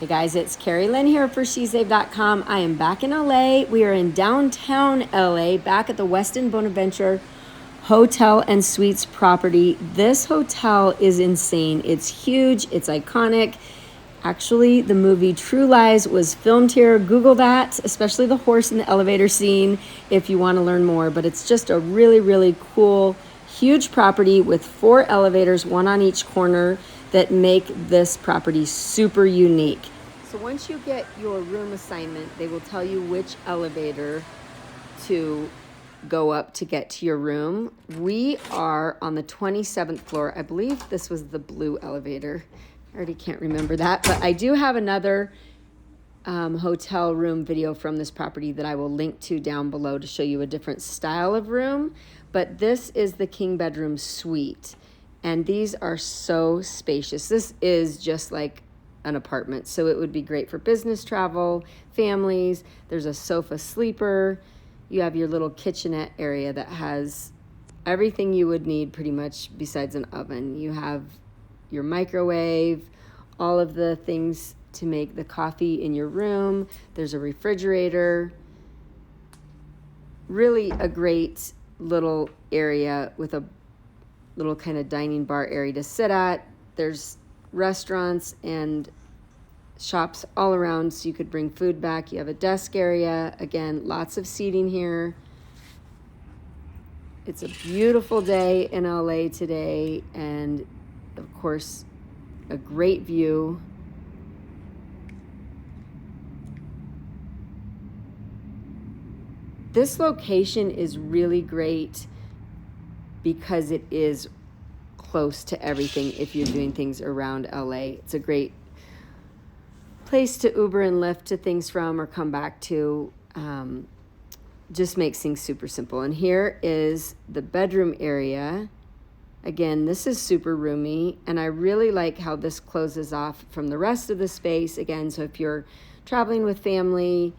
Hey guys, it's Carrie Lynn here for SheSave.com. I am back in LA. We are in downtown LA, back at the Westin Bonaventure Hotel and Suites property. This hotel is insane. It's huge, it's iconic. Actually, the movie True Lies was filmed here. Google that, especially the horse in the elevator scene if you want to learn more. But it's just a really, really cool, huge property with 4 elevators, one on each corner, that make this property super unique. So once you get your room assignment, they will tell you which elevator to go up to get to your room. We are on the 27th floor. I believe this was the blue elevator. I already can't remember that, but I do have another hotel room video from this property that I will link to down below to show you a different style of room. But this is the king bedroom suite, and these are so spacious. This is just like an apartment, so it would be great for business travel, families. There's a sofa sleeper. You have your little kitchenette area that has everything you would need pretty much besides an oven. You have your microwave, all of the things to make the coffee in your room. There's a refrigerator. Really a great little area with a little kind of dining bar area to sit at. There's restaurants and shops all around, so you could bring food back. You have a desk area. Again, lots of seating here. It's a beautiful day in LA today, and of course, a great view. This location is really great because it is close to everything if you're doing things around LA. It's a great place to Uber and Lyft to things from or come back to. Just makes things super simple. And here is the bedroom area. Again, this is super roomy, and I really like how this closes off from the rest of the space. Again, so if you're traveling with family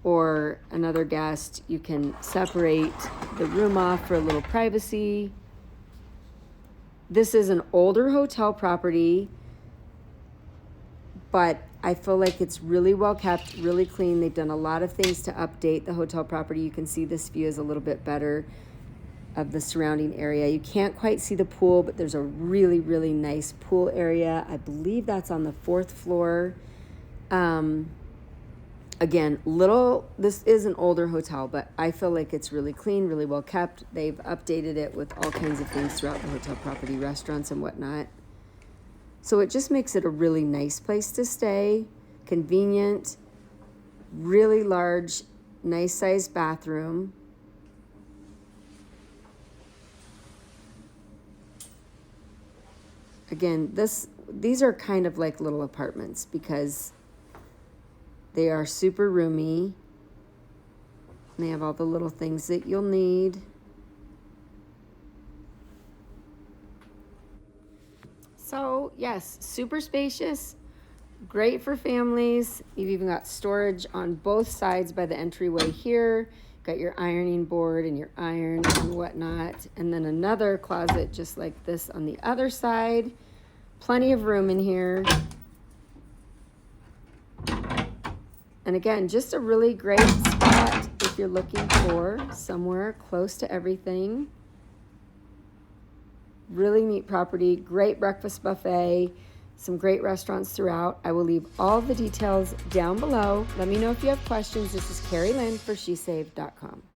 or another guest, you can separate the room off for a little privacy. This is an older hotel property, but I feel like it's really well kept, really clean. They've done a lot of things to update the hotel property. You can see this view is a little bit better of the surrounding area. You can't quite see the pool, but there's a really, really nice pool area. I believe that's on the 4th floor. Again, this is an older hotel, but I feel like it's really clean, really well kept. They've updated it with all kinds of things throughout the hotel property, restaurants and whatnot. So it just makes it a really nice place to stay, convenient, really large, nice sized bathroom. Again, these are kind of like little apartments because they are super roomy. And they have all the little things that you'll need. So yes, super spacious, great for families. You've even got storage on both sides by the entryway here. Got your ironing board and your iron and whatnot. And then another closet just like this on the other side. Plenty of room in here. And again, just a really great spot if you're looking for somewhere close to everything. Really neat property, great breakfast buffet, some great restaurants throughout. I will leave all the details down below. Let me know if you have questions. This is Carrie Lynn for SheSave.com.